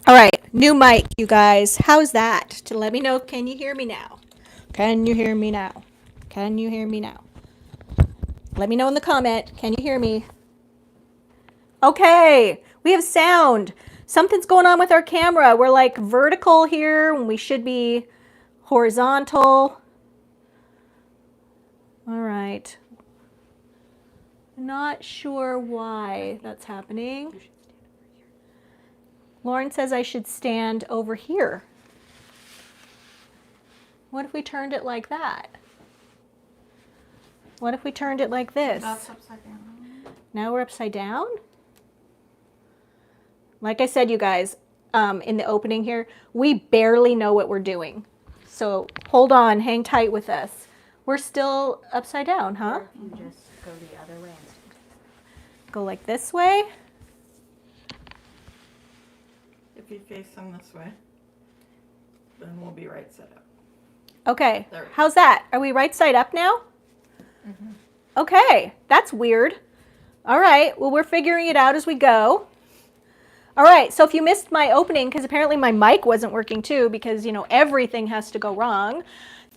All right, new mic, you guys. How's that? To let me know, can you hear me now? Can you hear me now? Can you hear me now? Let me know in the comment. Can you hear me? Okay, we have sound. Something's going on with our camera. We're like vertical here when we should be horizontal. All right. Not sure why that's happening. Lauren says I should stand over here. What if we turned it like that? What if we turned it like this? That's upside down. Now we're upside down? Like I said, you guys, in the opening here, we barely know what we're doing. So hold on, hang tight with us. We're still upside down, huh? Or if you just go the other way. Go like this way. If you face them this way, then we'll be right side up. Okay, There we go. how's that? Are we right side up now? Mm-hmm. Okay, that's weird. All right, well, we're figuring it out as we go. All right, so if you missed my opening, because apparently my mic wasn't working too, because, you know, everything has to go wrong.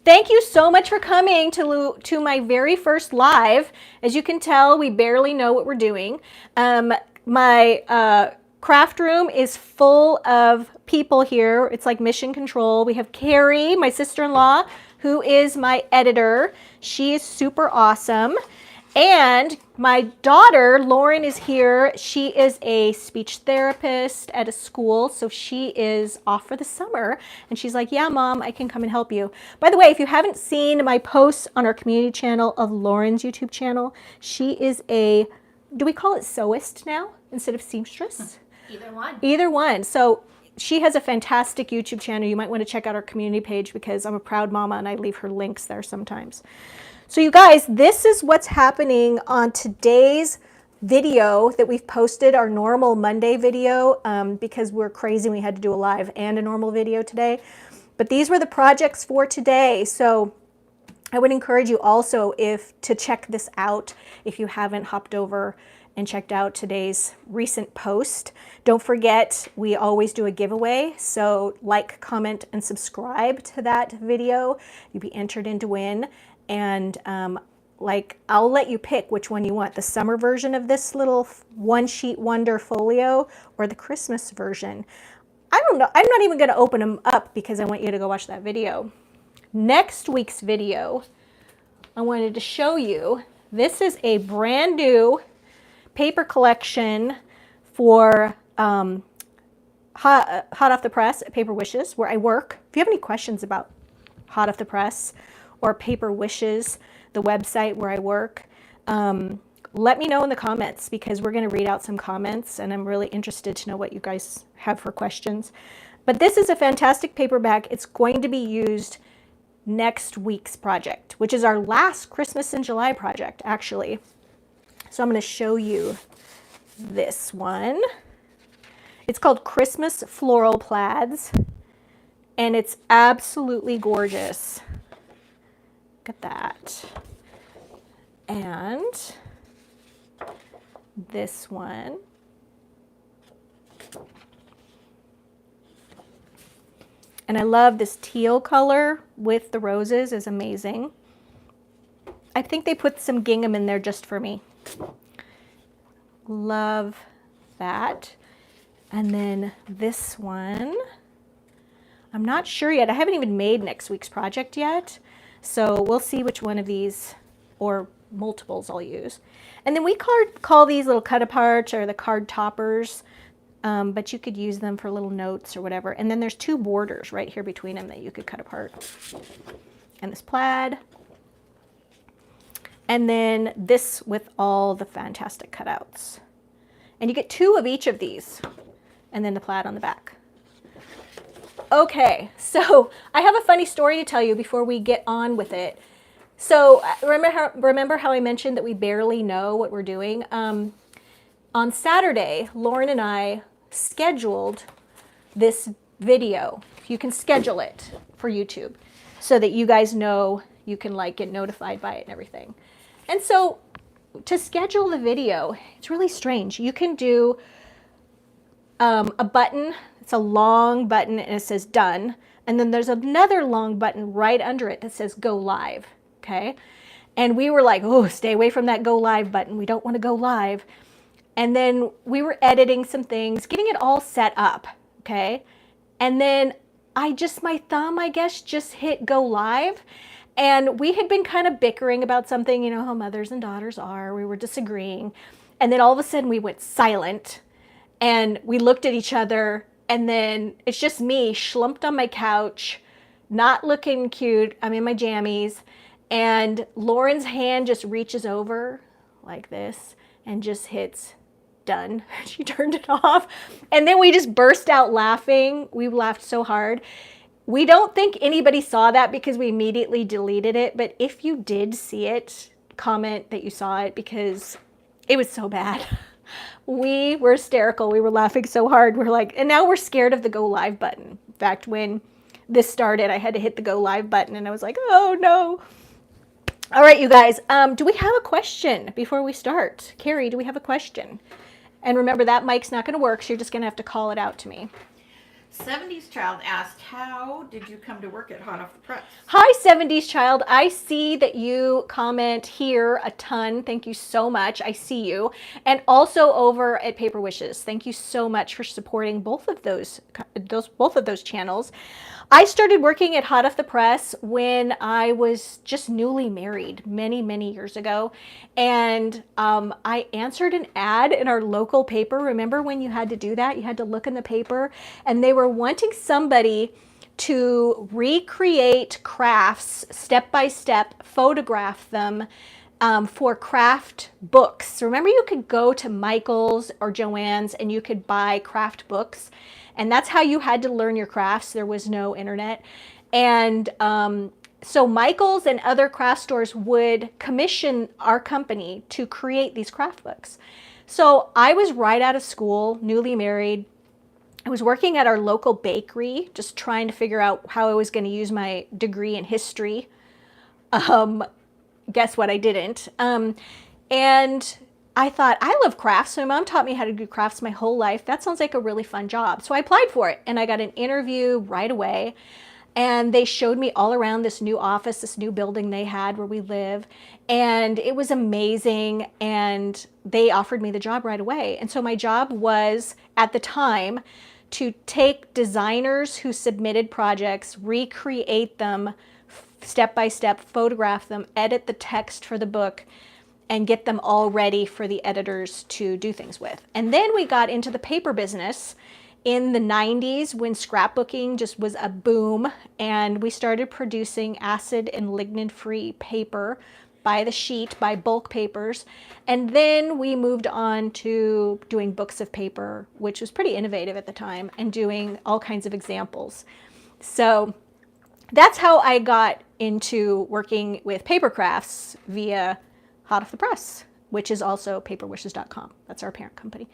Thank you so much for coming to my very first live. As you can tell, we barely know what we're doing. My craft room is full of people here. It's like mission control. We have Carrie, my sister-in-law, who is my editor. She is super awesome. And my daughter, Lauren, is here. She is a speech therapist at a school, so she is off for the summer. And she's like, yeah, Mom, I can come and help you. By the way, if you haven't seen my posts on our community channel of Lauren's YouTube channel, she is a, do we call it sewist now instead of seamstress? Either one. Either one. So she has a fantastic YouTube channel. You might want to check out our community page because I'm a proud mama and I leave her links there sometimes. So you guys, this is what's happening on today's video that we've posted, our normal Monday video, because we're crazy and we had to do a live and a normal video today. But these were the projects for today. So I would encourage you also to check this out if you haven't hopped over and checked out today's recent post. Don't forget, we always do a giveaway. So like, comment, and subscribe to that video. You'll be entered in to win. And I'll let you pick which one you want, the summer version of this little one sheet wonder folio or the Christmas version. I don't know. I'm not even going to open them up because I want you to go watch that video. Next week's video, I wanted to show you, this is a brand new paper collection for hot off the press at Paper Wishes, where I work. If you have any questions about hot off the press or Paper Wishes, the website where I work, let me know in the comments because we're going to read out some comments and I'm really interested to know what you guys have for questions. But this is a fantastic paperback. It's going to be used next week's project, which is our last Christmas in July project, actually. So I'm going to show you this one. It's called Christmas Floral Plaids, and it's absolutely gorgeous. Look at that. And this one. And I love this teal color with the roses, is amazing. I think they put some gingham in there just for me. Love that. And then this one, I'm not sure yet. I haven't even made next week's project yet. So we'll see which one of these or multiples I'll use. And then we call these little cut aparts or the card toppers, but you could use them for little notes or whatever. And then there's two borders right here between them that you could cut apart. And this plaid. And then this with all the fantastic cutouts. And you get two of each of these. And then the plaid on the back. Okay, so I have a funny story to tell you before we get on with it. So remember how I mentioned that we barely know what we're doing? On Saturday, Lauren and I scheduled this video. You can schedule it for YouTube so that you guys know you can like get notified by it and everything. And so to schedule the video, it's really strange. You can do a button. It's a long button and it says done. And then there's another long button right under it that says go live. Okay. And we were like, oh, stay away from that go live button. We don't want to go live. And then we were editing some things, getting it all set up. Okay. And then my thumb, I guess, just hit go live. And we had been kind of bickering about something, you know how mothers and daughters are. We were disagreeing. And then all of a sudden we went silent and we looked at each other. And then it's just me schlumped on my couch, not looking cute. I'm in my jammies. And Lauren's hand just reaches over like this and just hits done. She turned it off. And then we just burst out laughing. We laughed so hard. We don't think anybody saw that because we immediately deleted it. But if you did see it, comment that you saw it because it was so bad. We were hysterical. We were laughing so hard. We're like, and now we're scared of the go live button. In fact, when this started, I had to hit the go live button and I was like, oh no. All right, you guys, do we have a question before we start? Carrie, do we have a question? And remember, that mic's not going to work, so you're just going to have to call it out to me. 70s Child asked, how did you come to work at Hot Off the Press? Hi, 70s Child. I see that you comment here a ton. Thank you so much. I see you. And also over at Paper Wishes. Thank you so much for supporting both of those channels. I started working at Hot Off the Press when I was just newly married many, many years ago. And I answered an ad in our local paper. Remember when you had to do that? You had to look in the paper and they were wanting somebody to recreate crafts step by step, photograph them for craft books. Remember, you could go to Michael's or Joann's and you could buy craft books. And that's how you had to learn your crafts. There was no internet. And so Michael's and other craft stores would commission our company to create these craft books. So I was right out of school, newly married. I was working at our local bakery, just trying to figure out how I was going to use my degree in history. Guess what? I didn't. And I thought, I love crafts. My mom taught me how to do crafts my whole life. That sounds like a really fun job. So I applied for it and I got an interview right away. And they showed me all around this new office, this new building they had where we live. And it was amazing. And they offered me the job right away. And so my job was, at the time, to take designers who submitted projects, recreate them step by step, photograph them, edit the text for the book, and get them all ready for the editors to do things with. And then we got into the paper business in the 90s when scrapbooking just was a boom, and we started producing acid and lignin-free paper by the sheet, by bulk papers. And then we moved on to doing books of paper, which was pretty innovative at the time, and doing all kinds of examples. So that's how I got into working with paper crafts via Hot Off the Press, which is also paperwishes.com. That's our parent company.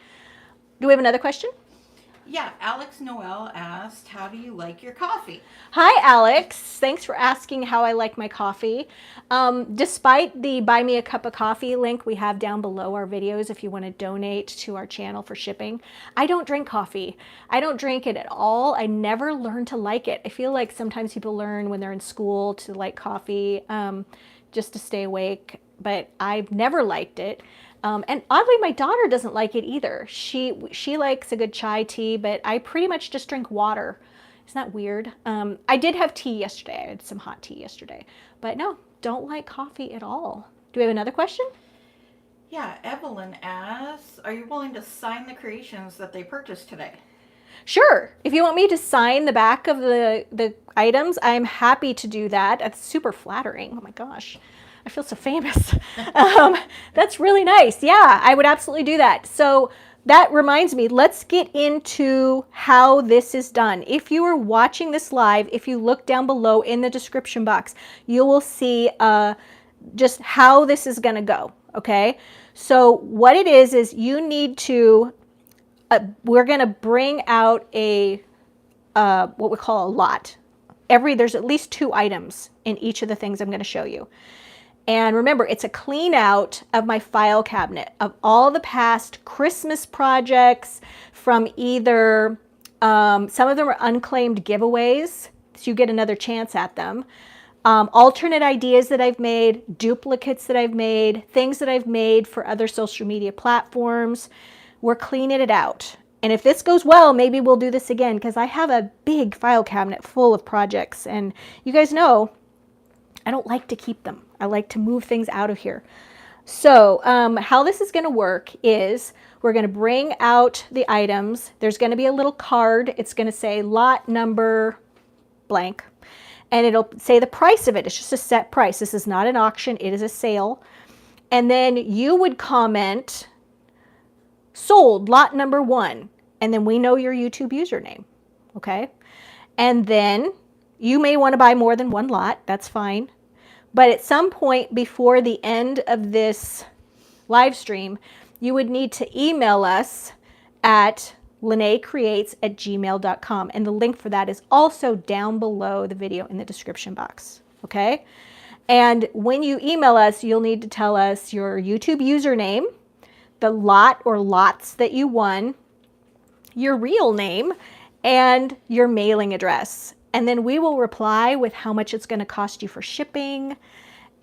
Do we have another question? Yeah, Alex Noel asked, how do you like your coffee? Hi, Alex. Thanks for asking how I like my coffee. Despite the Buy Me a Cup of Coffee link we have down below our videos if you want to donate to our channel for shipping, I don't drink coffee. I don't drink it at all. I never learned to like it. I feel like sometimes people learn when they're in school to like coffee just to stay awake, but I've never liked it. And oddly, my daughter doesn't like it either. She likes a good chai tea, but I pretty much just drink water. Isn't that weird? I did have tea yesterday. I had some hot tea yesterday. But no, don't like coffee at all. Do we have another question? Yeah, Evelyn asks, are you willing to sign the creations that they purchased today? Sure. If you want me to sign the back of the items, I'm happy to do that. That's super flattering. Oh my gosh. I feel so famous. That's really nice. Yeah, I would absolutely do that. So that reminds me, let's get into how this is done. If you are watching this live, if you look down below in the description box, you will see just how this is going to go. Okay. So what it is you need to, we're going to bring out a, what we call a lot. There's at least 2 items in each of the things I'm going to show you. And remember, it's a clean out of my file cabinet of all the past Christmas projects from either Some of them are unclaimed giveaways, so you get another chance at them. Alternate ideas that I've made, duplicates that I've made, things that I've made for other social media platforms. We're cleaning it out. And if this goes well, maybe we'll do this again, because I have a big file cabinet full of projects. And you guys know, I don't like to keep them. I like to move things out of here. So how this is going to work is we're going to bring out the items. There's going to be a little card. It's going to say lot number blank. And it'll say the price of it. It's just a set price. This is not an auction. It is a sale. And then you would comment, sold lot number 1. And then we know your YouTube username. Okay. And then you may want to buy more than one lot. That's fine. But at some point before the end of this live stream, you would need to email us at LeNaeCreates@gmail.com. And the link for that is also down below the video in the description box. Okay? And when you email us, you'll need to tell us your YouTube username, the lot or lots that you won, your real name, and your mailing address. And then we will reply with how much it's going to cost you for shipping.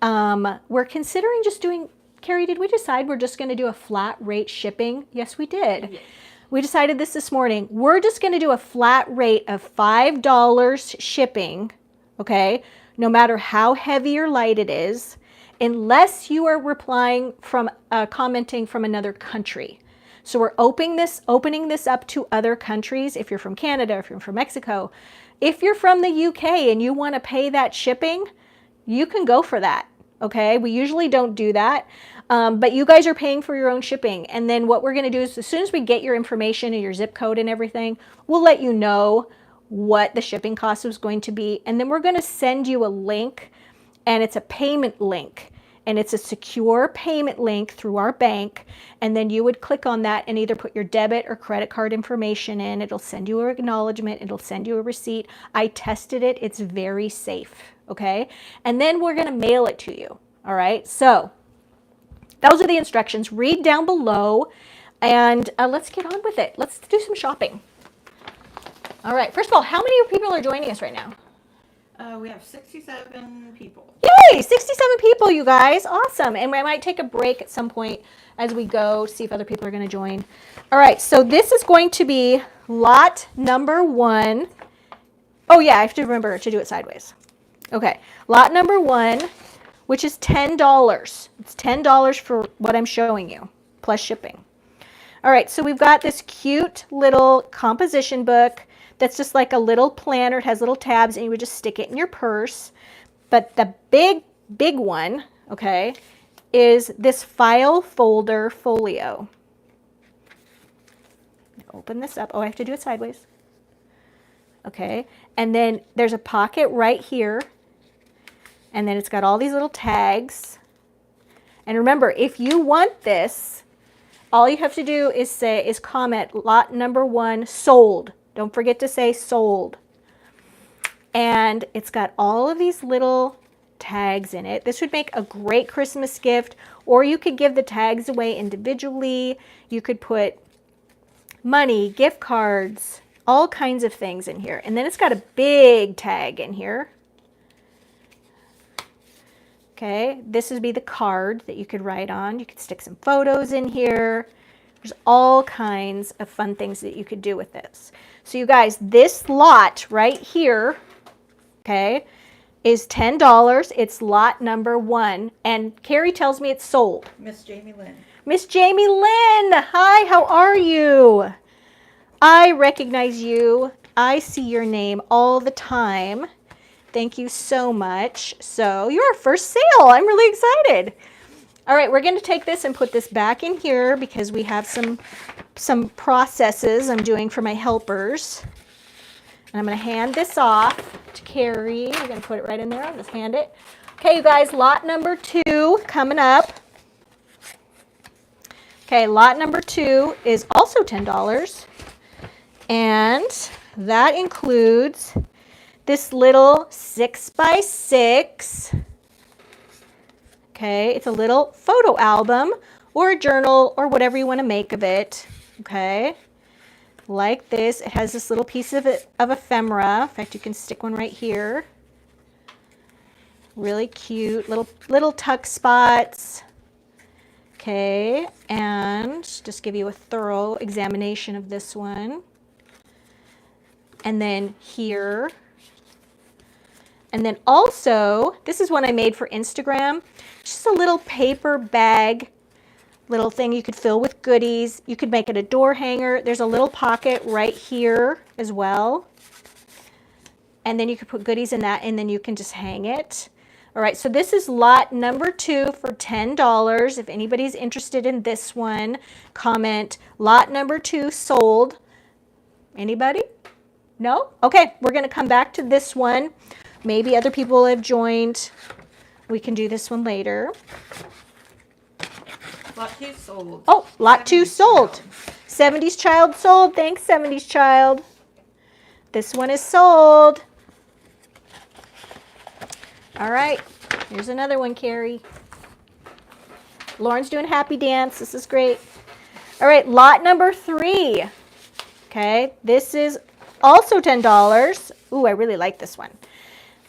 We're considering just doing, Carrie, did we decide we're just going to do a flat rate shipping? Yes, we did. Yes. We decided this morning. We're just going to do a flat rate of $5 shipping, okay, no matter how heavy or light it is, unless you are replying from, commenting from another country. So we're opening this up to other countries. If you're from Canada, if you're from Mexico, if you're from the UK and you want to pay that shipping, you can go for that. Okay, we usually don't do that, but you guys are paying for your own shipping. And then what we're going to do is as soon as we get your information and your zip code and everything, we'll let you know what the shipping cost is going to be. And then we're going to send you a link, and it's a payment link. And it's a secure payment link through our bank. And then you would click on that and either put your debit or credit card information in. It'll send you an acknowledgement. It'll send you a receipt. I tested it. It's very safe. Okay. And then we're going to mail it to you. All right. So those are the instructions. Read down below and let's get on with it. Let's do some shopping. All right. First of all, how many people are joining us right now? We have 67 people. Yay! 67 people, you guys. Awesome. And I might take a break at some point as we go, see if other people are going to join. All right, so this is going to be lot number 1. Oh, yeah, I have to remember to do it sideways. Okay, lot number 1, which is $10. It's $10 for what I'm showing you, plus shipping. All right, so we've got this cute little composition book. That's just like a little planner. It has little tabs, and you would just stick it in your purse. But the big one, okay, is this file folder folio. Open this up. Oh, I have to do it sideways. Okay, and then there's a pocket right here. And then it's got all these little tags. And remember, if you want this, all you have to do is comment lot number 1 sold. Don't forget to say sold. And it's got all of these little tags in it. This would make a great Christmas gift, or you could give the tags away individually. You could put money, gift cards, all kinds of things in here. And then it's got a big tag in here. Okay, this would be the card that you could write on. You could stick some photos in here. There's all kinds of fun things that you could do with this. So you guys, this lot right here, okay, is $10. It's lot number 1. And Carrie tells me it's sold. Miss Jamie Lynn. Miss Jamie Lynn, hi, how are you? I recognize you. I see your name all the time. Thank you so much. So you're our first sale. I'm really excited. All right, we're going to take this and put this back in here because we have some processes I'm doing for my helpers. And I'm going to hand this off to Carrie. We're going to put it right in there. I'll just hand it. Okay, you guys, lot number 2 coming up. Okay, lot number 2 is also $10. And that includes this little 6x6. Okay, it's a little photo album or a journal or whatever you want to make of it. Okay, like this. It has this little piece of ephemera. In fact, you can stick one right here. Really cute, little tuck spots. Okay, and just give you a thorough examination of this one. And then here. And then also, this is one I made for Instagram. Just a little paper bag, little thing you could fill with goodies. You could make it a door hanger. There's a little pocket right here as well. And then you could put goodies in that, and then you can just hang it. All right, so this is lot number 2 for $10. If anybody's interested in this one, comment lot number 2 sold. Anybody? No? Okay, we're going to come back to this one. Maybe other people have joined. We can do this one later. Lot 2 sold. Oh, lot 2 sold. Child. 70s Child sold. Thanks, 70s Child. This one is sold. All right, here's another one, Carrie. Lauren's doing happy dance. This is great. All right, lot number 3. Okay, this is also $10. Ooh, I really like this one.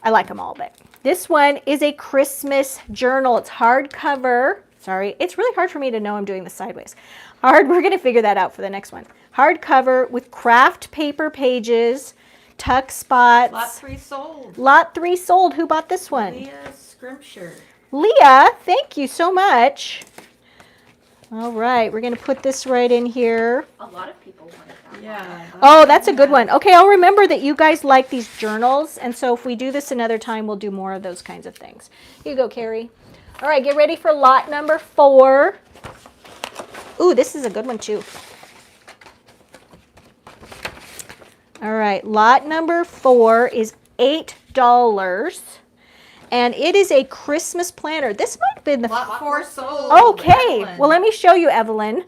I like them all, but this one is a Christmas journal. It's hardcover. Sorry, it's really hard for me to know I'm doing this sideways. We're going to figure that out for the next one. Hardcover with craft paper pages, tuck spots. Lot 3 sold. Lot 3 sold. Who bought this one? Leah Scrimshire. Leah, thank you so much. All right, we're going to put this right in here. A lot of people wanted that one. Yeah. Oh, that's a good one. Okay, I'll remember that you guys like these journals, and so if we do this another time, we'll do more of those kinds of things. Here you go, Carrie. All right, get ready for lot number 4. Ooh, this is a good one too. All right, lot number 4 is $8, and it is a Christmas planner. This might have been the Lot 4 sold. Okay, Evelyn. well, let me show you, Evelyn.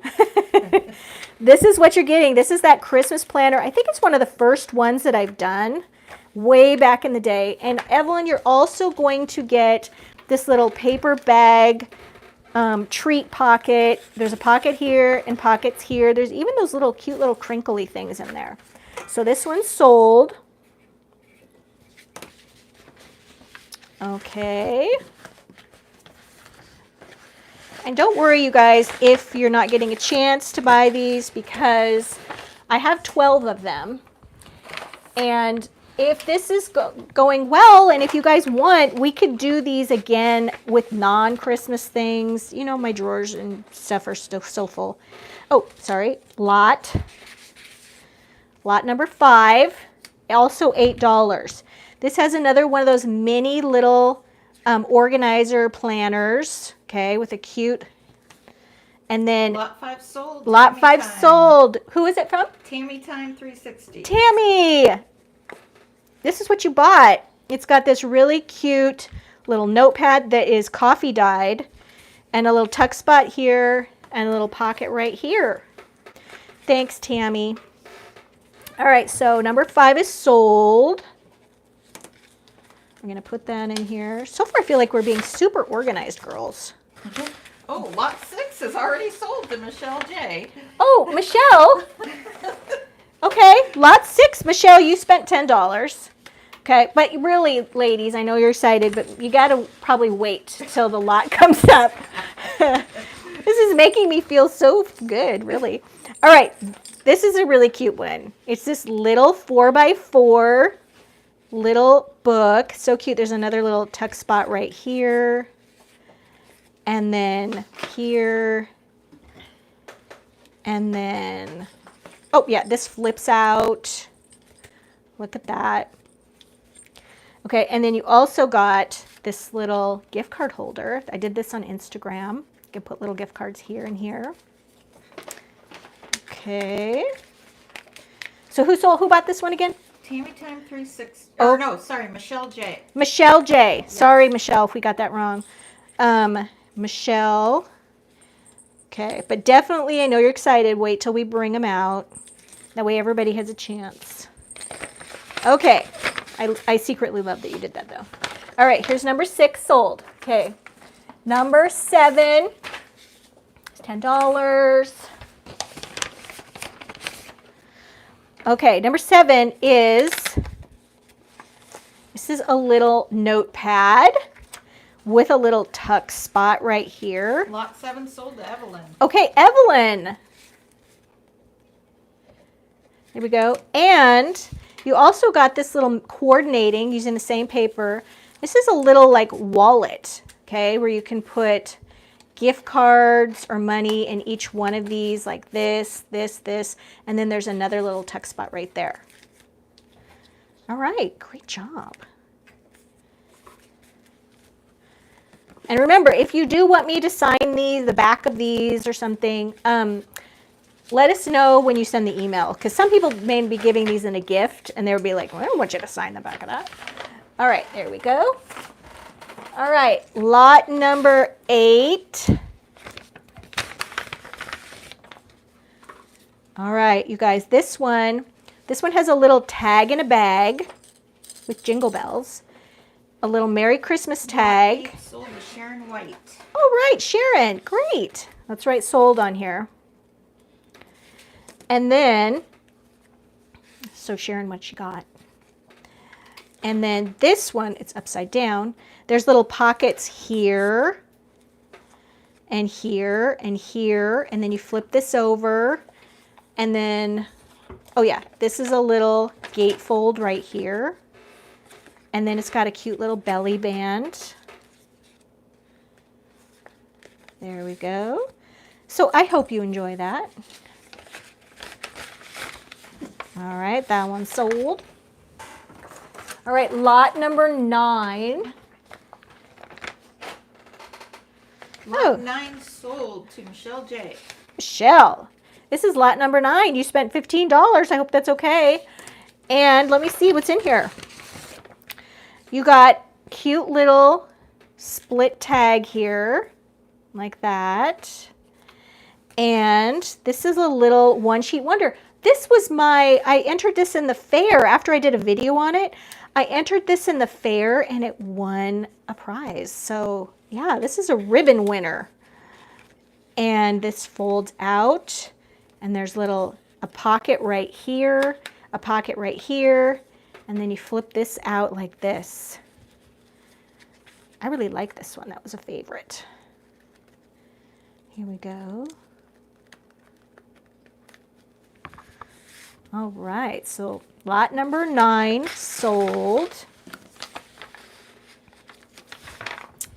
This is what you're getting. This is that Christmas planner. I think it's one of the first ones that I've done way back in the day. And Evelyn, you're also going to get this little paper bag treat pocket. There's a pocket here and pockets here. There's even those little cute little crinkly things in there. So this one's sold. Okay. And don't worry, you guys, if you're not getting a chance to buy these, because I have 12 of them. And if this is going well, and if you guys want, we could do these again with non-Christmas things. You know, my drawers and stuff are still so full. Oh, sorry. Lot number 5, also $8. This has another one of those mini little organizer planners, okay, with a cute, and then Lot 5 sold. lot Tammy 5 Time. sold. Who is it from? Tammy Time 360. Tammy! This is what you bought. It's got this really cute little notepad that is coffee dyed, and a little tuck spot here, and a little pocket right here. Thanks, Tammy. All right, so number 5 is sold. I'm going to put that in here. So far, I feel like we're being super organized, girls. Oh, lot 6 is already sold to Michelle J. Oh, Michelle. Okay, lot 6. Michelle, you spent $10. Okay, but really, ladies, I know you're excited, but you got to probably wait till the lot comes up. This is making me feel so good, really. All right, this is a really cute one. It's this little 4x4 little book. So cute. There's another little tuck spot right here. And then here. And then, oh yeah, this flips out. Look at that. Okay, and then you also got this little gift card holder. I did this on Instagram. You can put little gift cards here and here. Okay. So who bought this one again? Tammy Time 360. Oh. Or no, sorry, Michelle J. Michelle J. Sorry, Michelle, if we got that wrong. Michelle. Okay, but definitely, I know you're excited. Wait till we bring them out. That way everybody has a chance. Okay. I secretly love that you did that, though. All right, here's number 6 sold. Okay. Number 7 is $10. Okay, number 7 is, this is a little notepad with a little tuck spot right here. Lot 7 sold to Evelyn. Okay, Evelyn. There we go. And you also got this little coordinating using the same paper. This is a little like wallet, okay, where you can put gift cards or money in each one of these, like this, this, and then there's another little tuck spot right there. All right, great job. And remember, if you do want me to sign these, the back of these or something, let us know when you send the email, because some people may be giving these in a gift, and they'll be like, well, I don't want you to sign the back of that. All right, there we go. All right, lot number 8. All right, you guys, this one has a little tag in a bag with jingle bells, a little Merry Christmas tag. Lot 8 sold to Sharon White. Oh, right, Sharon, great. That's right, sold on here. And then, so Sharon, what she got? And then this one, it's upside down. There's little pockets here and here and here. And then you flip this over. And then, oh yeah, this is a little gatefold right here. And then it's got a cute little belly band. There we go. So I hope you enjoy that. All right, that one's sold. All right, lot number 9. Lot 9 sold to Michelle J. Michelle, this is lot number 9. You spent $15. I hope that's okay. And let me see what's in here. You got cute little split tag here, like that. And this is a little one sheet wonder. This was I entered this in the fair after I did a video on it. I entered this in the fair and it won a prize. So yeah, this is a ribbon winner. And this folds out and there's a pocket right here, a pocket right here, and then you flip this out like this. I really like this one. That was a favorite. Here we go. All right, so lot number 9 sold.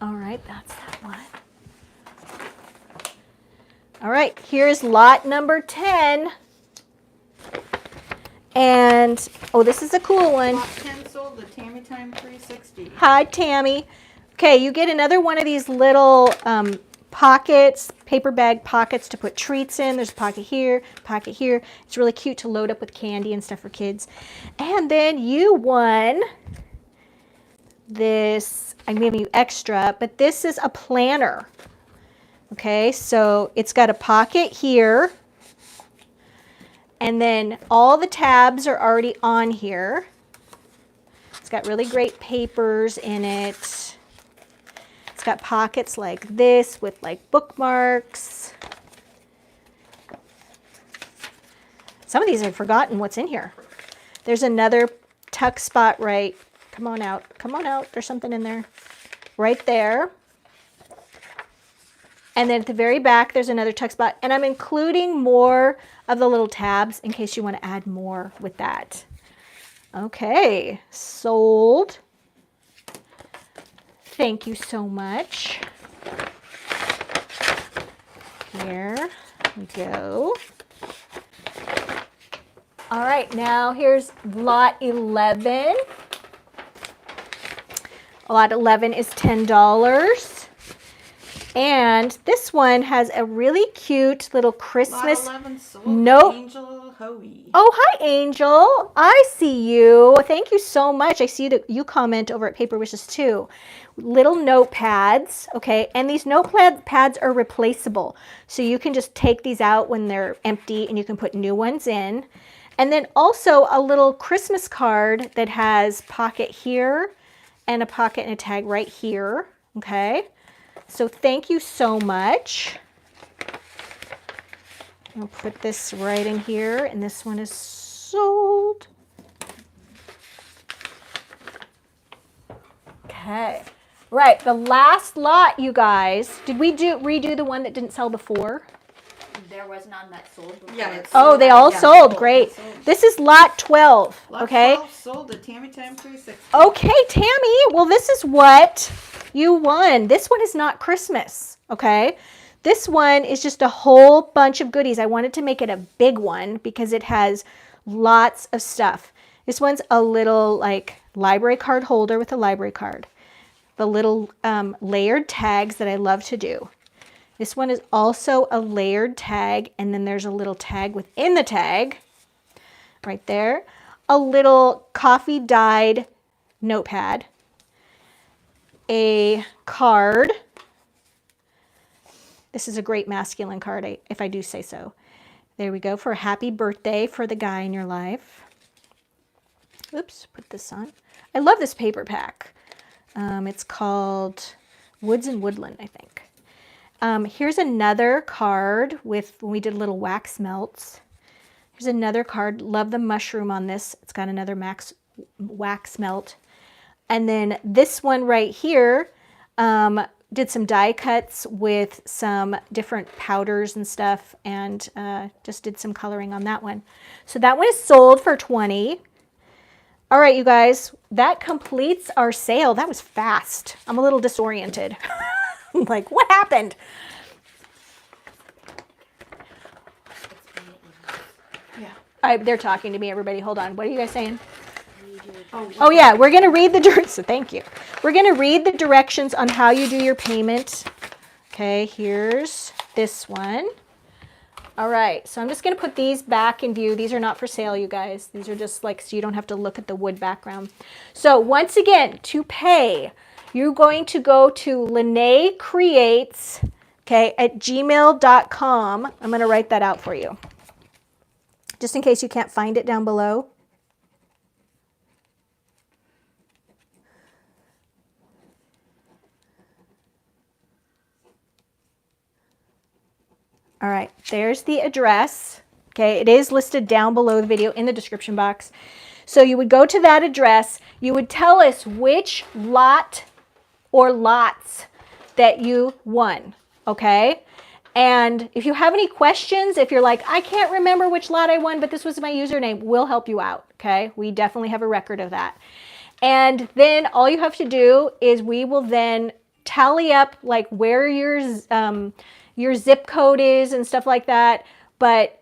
All right, that's that one. All right, here's lot number 10. And, oh, this is a cool one. Lot 10 sold to Tammy Time 360. Hi, Tammy. Okay, you get another one of these little pockets, paper bag pockets to put treats in. There's a pocket here, pocket here. It's really cute to load up with candy and stuff for kids. And then you won this, I'm giving you extra, but this is a planner. Okay, so it's got a pocket here. And then all the tabs are already on here. It's got really great papers in it. It's got pockets like this with like bookmarks. Some of these I've forgotten what's in here. There's another tuck spot right. Come on out. Come on out. There's something in there. Right there. And then at the very back, there's another tuck spot. And I'm including more of the little tabs in case you want to add more with that. Okay, sold. Thank you so much. Here we go. All right, now here's lot 11. Lot 11 is $10. And this one has a really cute little Christmas Lot 11 sold note. to Angel Hoey. Oh, hi, Angel. I see you. Thank you so much. I see that you comment over at Paper Wishes too. Little notepads, okay? And these notepads are replaceable. So you can just take these out when they're empty and you can put new ones in. And then also a little Christmas card that has pocket here and a pocket and a tag right here, okay? So thank you so much. I'll put this right in here, and this one is sold. Okay. Right, the last lot, you guys. Did we redo the one that didn't sell before? There was none that sold before. Yeah, it's Oh, they all yeah, sold. Great. It sold. This is lot 12. Lot Okay. 12 sold at Tammy Time 360. Okay, Tammy. Well, this is what you won. This one is not Christmas. Okay. This one is just a whole bunch of goodies. I wanted to make it a big one because it has lots of stuff. This one's a little like library card holder with a library card. The little layered tags that I love to do. This one is also a layered tag, and then there's a little tag within the tag right there. A little coffee dyed notepad, a card. This is a great masculine card, if I do say so. There we go, for a happy birthday for the guy in your life. Oops, put this on. I love this paper pack. It's called Woods and Woodland, I think. Here's another card with, when we did little wax melts. Here's another card. Love the mushroom on this. It's got another wax melt. And then this one right here, did some die cuts with some different powders and stuff, and just did some coloring on that one. So that one is sold for $20. All right, you guys, that completes our sale. That was fast. I'm a little disoriented. I'm like, what happened? Yeah. They're talking to me, everybody. Hold on. What are you guys saying? Oh, yeah, we're going to read the so thank you. We're going to read the directions on how you do your payment. Okay, here's this one. All right, so I'm just going to put these back in view. These are not for sale, you guys. These are just like, so you don't have to look at the wood background. So once again, to pay, you're going to go to LeNae Creates, okay, at gmail.com. I'm going to write that out for you, just in case you can't find it down below. All right, there's the address. Okay, it is listed down below the video in the description box. So you would go to that address. You would tell us which lot or lots that you won, okay? And if you have any questions, if you're like, I can't remember which lot I won, but this was my username, we'll help you out, okay? We definitely have a record of that. And then all you have to do is we will then tally up like where your zip code is and stuff like that. But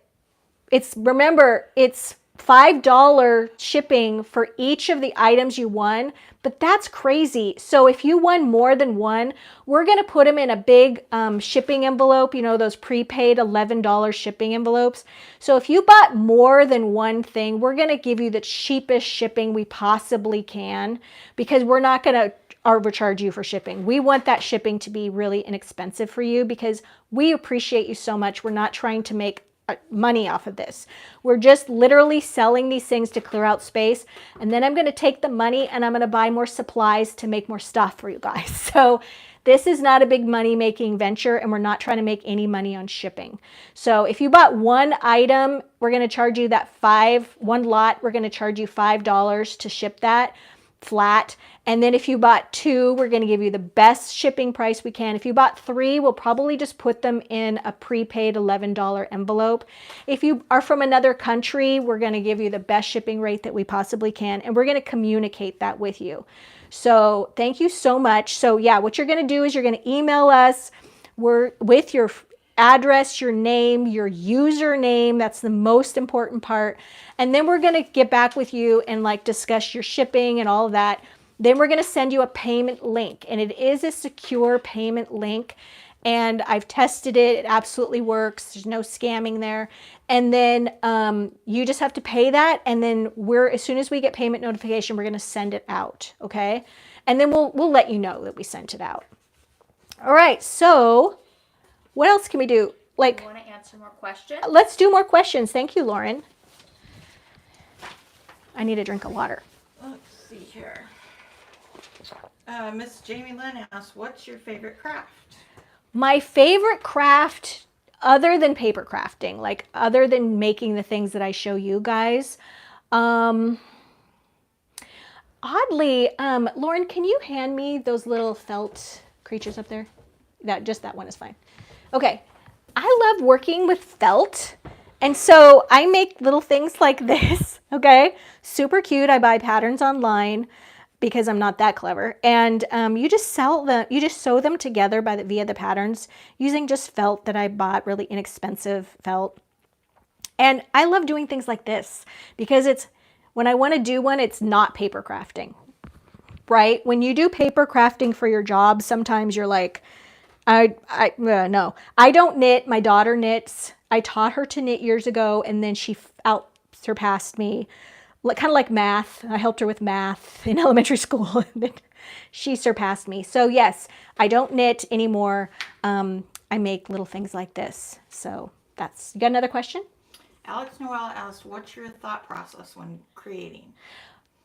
remember, it's $5 shipping for each of the items you won, but that's crazy. So if you won more than one, we're going to put them in a big shipping envelope, you know, those prepaid $11 shipping envelopes. So if you bought more than one thing, we're going to give you the cheapest shipping we possibly can, because we're not going to overcharge you for shipping. We want that shipping to be really inexpensive for you because we appreciate you so much. We're not trying to make money off of this. We're just literally selling these things to clear out space. And then I'm going to take the money and I'm going to buy more supplies to make more stuff for you guys. So this is not a big money making venture, and we're not trying to make any money on shipping. So if you bought one item, we're going to charge you one lot, we're going to charge you $5 to ship that flat. And then if you bought two, we're going to give you the best shipping price we can. If you bought three, we'll probably just put them in a prepaid $11 envelope. If you are from another country, we're going to give you the best shipping rate that we possibly can, and we're going to communicate that with you. So thank you so much. So yeah, what you're going to do is you're going to email us with your address, your name, your username. That's the most important part. And then we're going to get back with you and like discuss your shipping and all of that. Then we're going to send you a payment link, and it is a secure payment link. And I've tested it. It absolutely works. There's no scamming there. And then you just have to pay that. And then as soon as we get payment notification, we're going to send it out. Okay. And then we'll let you know that we sent it out. All right. So what else can we do? Like, you want to answer more questions? Let's do more questions. Thank you, Lauren. I need a drink of water. Let's see here. Miss Jamie Lynn asks, what's your favorite craft? My favorite craft, other than paper crafting, like other than making the things that I show you guys, oddly, Lauren, can you hand me those little felt creatures up there? That one is fine. Okay, I love working with felt. And so I make little things like this, okay? Super cute. I buy patterns online because I'm not that clever. And you just sell them, you just sew them together via the patterns using just felt that I bought, really inexpensive felt. And I love doing things like this because when I want to do one, it's not paper crafting, right? When you do paper crafting for your job, sometimes you're like, no, I don't knit. My daughter knits. I taught her to knit years ago, and then she out surpassed me, kind of like math. I helped her with math in elementary school, and then she surpassed me. So yes, I don't knit anymore. I make little things like this. So you got another question? Alex Noel asked, what's your thought process when creating?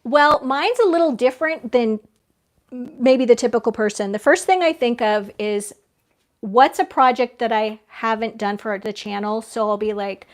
Well, mine's a little different than maybe the typical person. The first thing I think of is, what's a project that I haven't done for the channel? So I'll be like,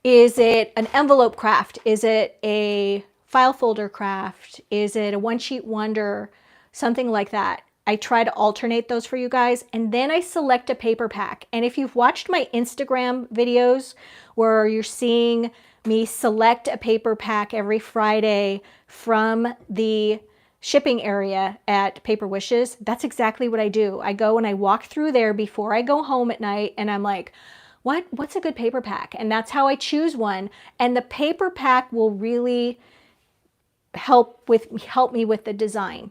is it an envelope craft? Is it a file folder craft? Is it a one sheet wonder? Something like that. I try to alternate those for you guys, and then I select a paper pack. And if you've watched my Instagram videos where you're seeing me select a paper pack every Friday from the shipping area at Paper Wishes, that's exactly what I do. I go and I walk through there before I go home at night, and I'm like, what's a good paper pack? And that's how I choose one. And the paper pack will really help me with the design.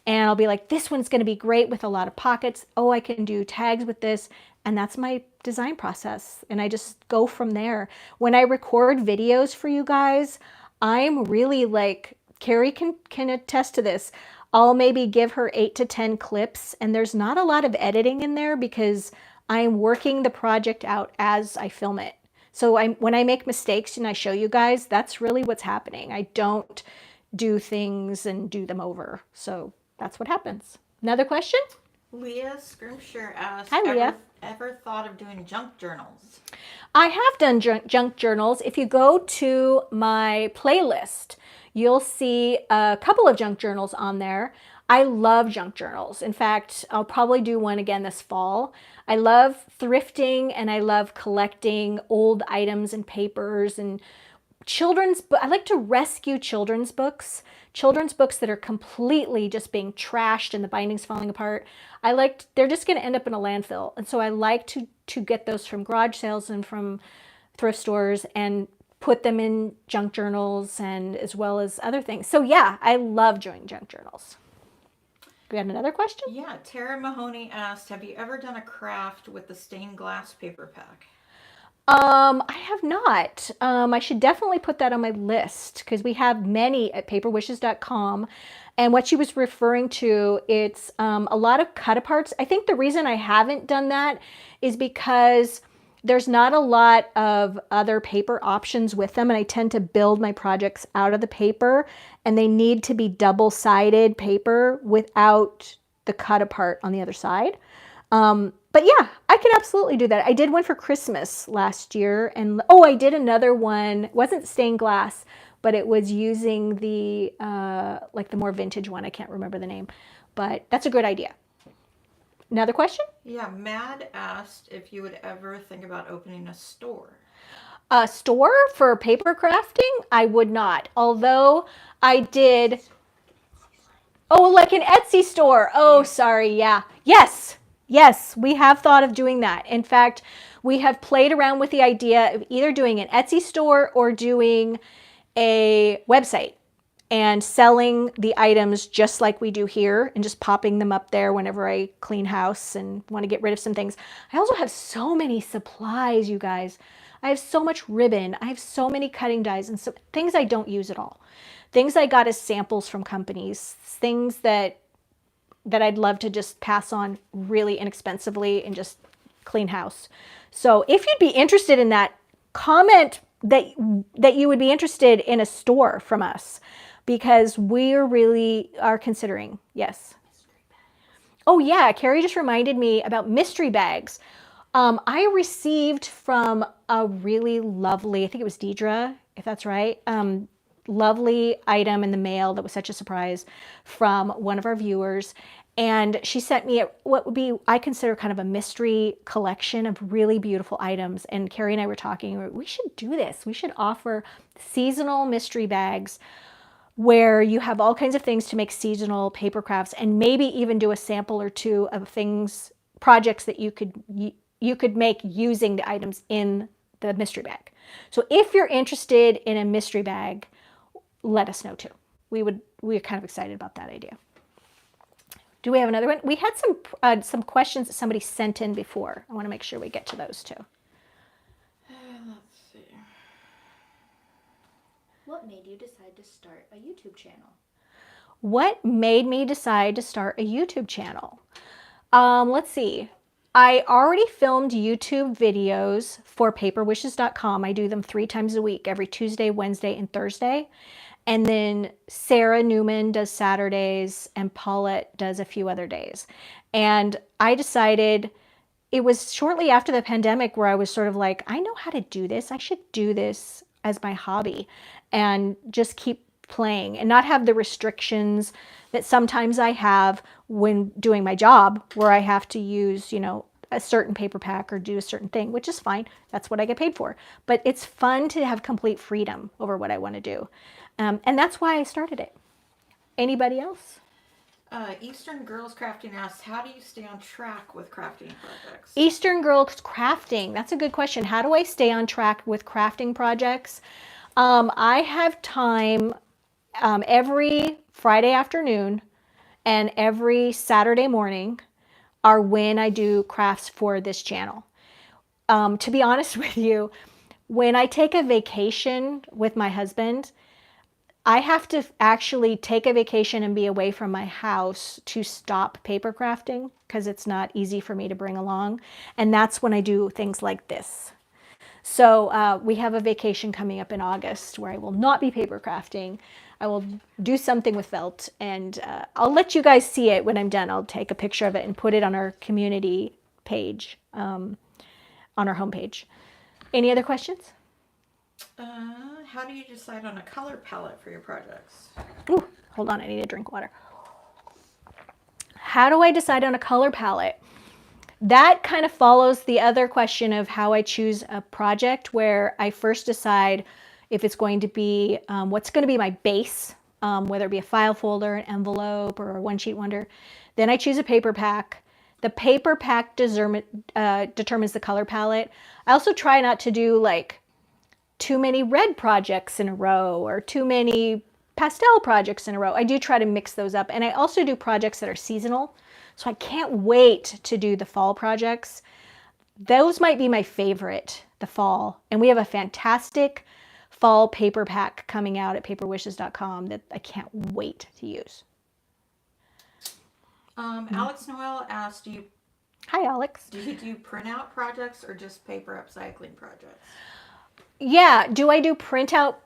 And I'll be like, this one's going to be great with a lot of pockets. Oh, I can do tags with this. And that's my design process. And I just go from there. When I record videos for you guys, I'm really like, Carrie can attest to this. I'll maybe give her 8 to 10 clips, and there's not a lot of editing in there because I'm working the project out as I film it. So when I make mistakes and I show you guys, that's really what's happening. I don't do things and do them over. So that's what happens. Another question? Leah Scrimshire asked, Hi, Leah. Ever thought of doing junk journals? I have done junk journals. If you go to my playlist, you'll see a couple of junk journals on there. I love junk journals. In fact, I'll probably do one again this fall. I love thrifting, and I love collecting old items and papers and I like to rescue children's books that are completely just being trashed and the bindings falling apart. They're just going to end up in a landfill. And so I like to get those from garage sales and from thrift stores and put them in junk journals, and as well as other things. So yeah, I love doing junk journals. We had another question? Yeah, Tara Mahoney asked, have you ever done a craft with the stained glass paper pack? I have not. I should definitely put that on my list because we have many at paperwishes.com. And what she was referring to, it's a lot of cut-aparts. I think the reason I haven't done that is because there's not a lot of other paper options with them, and I tend to build my projects out of the paper, and they need to be double-sided paper without the cut-apart on the other side. But yeah, I can absolutely do that. I did one for Christmas last year, and I did another one. It wasn't stained glass, but it was using the like the more vintage one. I can't remember the name, but that's a good idea. Another question? Yeah, Mad asked if you would ever think about opening a store. A store for paper crafting? I would not. Although I did. Oh, like an Etsy store. Oh, sorry. Yeah. Yes, we have thought of doing that. In fact, we have played around with the idea of either doing an Etsy store or doing a website and selling the items just like we do here and just popping them up there whenever I clean house and want to get rid of some things. I also have so many supplies, you guys. I have so much ribbon. I have so many cutting dies and so things I don't use at all. Things I got as samples from companies, things that I'd love to just pass on really inexpensively and just clean house. So if you'd be interested in that, comment that you would be interested in a store from us, because we really are considering. Yes. Oh yeah, Carrie just reminded me about mystery bags. I received from a really lovely, I think it was Deidre, if that's right, lovely item in the mail that was such a surprise from one of our viewers. And she sent me what would be, I consider kind of a mystery collection of really beautiful items. And Carrie and I were talking, we should do this. We should offer seasonal mystery bags where you have all kinds of things to make seasonal paper crafts, and maybe even do a sample or two of things, projects that you could make using the items in the mystery bag. So if you're interested in a mystery bag, let us know too. We're kind of excited about that idea. Do we have another one? We had some questions that somebody sent in before. I want to make sure we get to those too. Let's see. What made you decide to start a YouTube channel? What made me decide to start a YouTube channel? Let's see. I already filmed YouTube videos for paperwishes.com. I do them 3 times a week, every Tuesday, Wednesday, and Thursday. And then Sarah Newman does Saturdays and Paulette does a few other days. And I decided, it was shortly after the pandemic where I was sort of like, I know how to do this. I should do this as my hobby and just keep playing and not have the restrictions that sometimes I have when doing my job, where I have to use, a certain paper pack or do a certain thing, which is fine. That's what I get paid for. But it's fun to have complete freedom over what I want to do. And that's why I started it. Anybody else? Eastern Girls Crafting asks, how do you stay on track with crafting projects? Eastern Girls Crafting. That's a good question. How do I stay on track with crafting projects? I have time every Friday afternoon and every Saturday morning are when I do crafts for this channel. To be honest with you, when I take a vacation with my husband, I have to actually take a vacation and be away from my house to stop paper crafting because it's not easy for me to bring along. And that's when I do things like this. So we have a vacation coming up in August where I will not be paper crafting. I will do something with felt, and I'll let you guys see it when I'm done. I'll take a picture of it and put it on our community page, on our homepage. Any other questions? How do you decide on a color palette for your projects? Ooh, hold on, I need a drink of water. How do I decide on a color palette? That kind of follows the other question of how I choose a project, where I first decide if it's going to be, what's going to be my base, whether it be a file folder, an envelope, or a one-sheet wonder. Then I choose a paper pack. The paper pack determines the color palette. I also try not to do like too many red projects in a row or too many pastel projects in a row. I do try to mix those up. And I also do projects that are seasonal. So I can't wait to do the fall projects. Those might be my favorite, the fall. And we have a fantastic fall paper pack coming out at paperwishes.com that I can't wait to use. Alex Noel asked, Hi, Alex. do you do printout projects or just paper upcycling projects? Yeah, do I do printout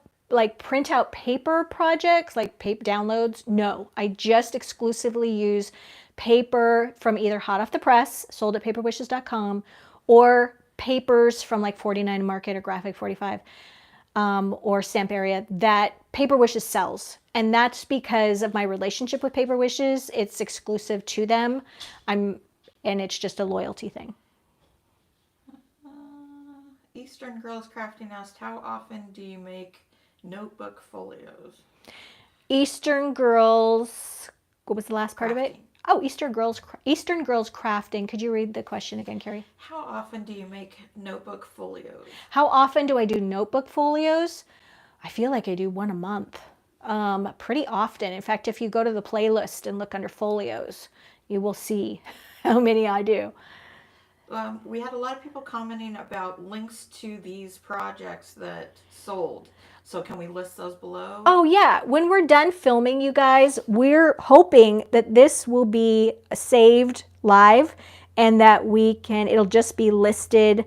paper projects, like paper downloads? No, I just exclusively use paper from either hot off the press, sold at paperwishes.com, or papers from like 49 Market or Graphic 45, or Stamp Area that Paper Wishes sells. And that's because of my relationship with Paper Wishes. It's exclusive to them. And it's just a loyalty thing. Eastern Girls Crafting asked, how often do you make notebook folios? Eastern Girls, what was the last part of it? Crafting. Oh, Eastern Girls Crafting. Could you read the question again, Carrie? How often do you make notebook folios? How often do I do notebook folios? I feel like I do one a month. Pretty often. In fact, if you go to the playlist and look under folios, you will see how many I do. We had a lot of people commenting about links to these projects that sold. So can we list those below? Oh yeah, when we're done filming, you guys, we're hoping that this will be saved live and that it'll just be listed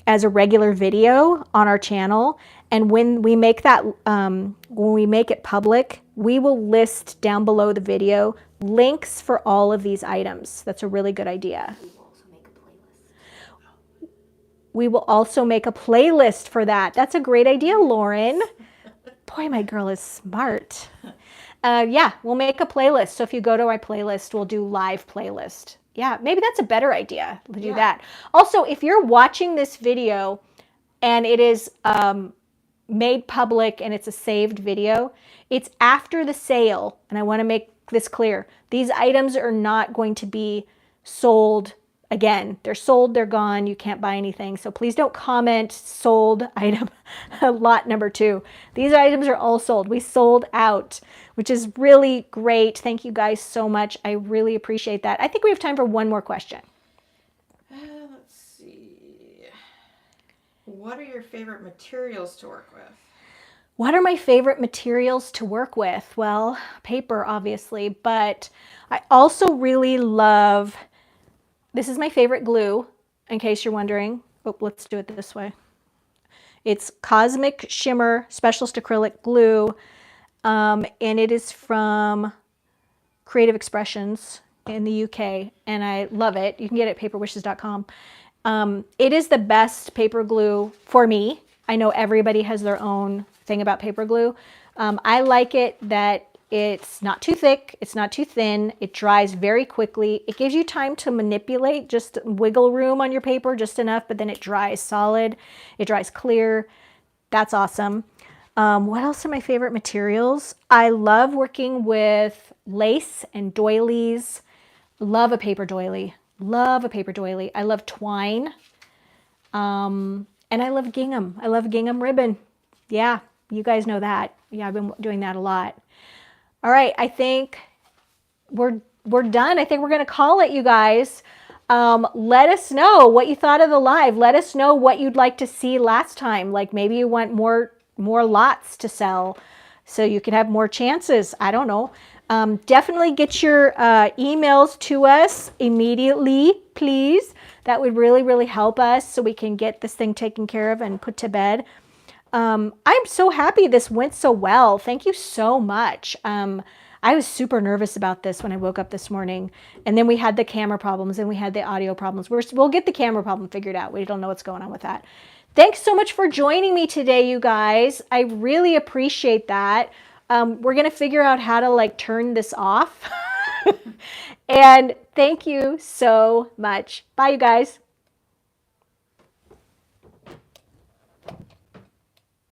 as a regular video on our channel. And when we make it public, we will list down below the video links for all of these items. That's a really good idea. We will also make a playlist. We will also make a playlist for that. That's a great idea, Lauren. Boy, my girl is smart. Yeah, we'll make a playlist. So if you go to our playlist, we'll do live playlist. Yeah, maybe that's a better idea to do that. Also, if you're watching this video and it is made public and it's a saved video, it's after the sale. And I want to make this clear. These items are not going to be sold again. They're sold, they're gone, you can't buy anything. So please don't comment sold item lot number 2. These items are all sold. We sold out, which is really great. Thank you guys so much. I really appreciate that. I think we have time for one more question. Let's see. What are your favorite materials to work with? What are my favorite materials to work with? Well, paper, obviously, but I also really love, this is my favorite glue, in case you're wondering. Oh, let's do it this way. It's Cosmic Shimmer Specialist Acrylic Glue, and it is from Creative Expressions in the UK, and I love it. You can get it at paperwishes.com. It is the best paper glue for me. I know everybody has their own thing about paper glue. I like it that it's not too thick, it's not too thin, it dries very quickly. It gives you time to manipulate, just wiggle room on your paper, just enough, but then it dries solid, it dries clear. That's awesome. What else are my favorite materials? I love working with lace and doilies. Love a paper doily. Love a paper doily. I love twine. And I love gingham. I love gingham ribbon. Yeah, you guys know that. Yeah, I've been doing that a lot. All right, I think we're done. I think we're going to call it, you guys. Let us know what you thought of the live. Let us know what you'd like to see last time. Like maybe you want more lots to sell so you can have more chances. I don't know. Definitely get your emails to us immediately, please. That would really, really help us so we can get this thing taken care of and put to bed. I'm so happy this went so well. Thank you so much. I was super nervous about this when I woke up this morning, and then we had the camera problems and we had the audio problems. We'll get the camera problem figured out. We don't know what's going on with that. Thanks so much for joining me today, you guys. I really appreciate that. We're going to figure out how to like turn this off. And thank you so much. Bye, you guys.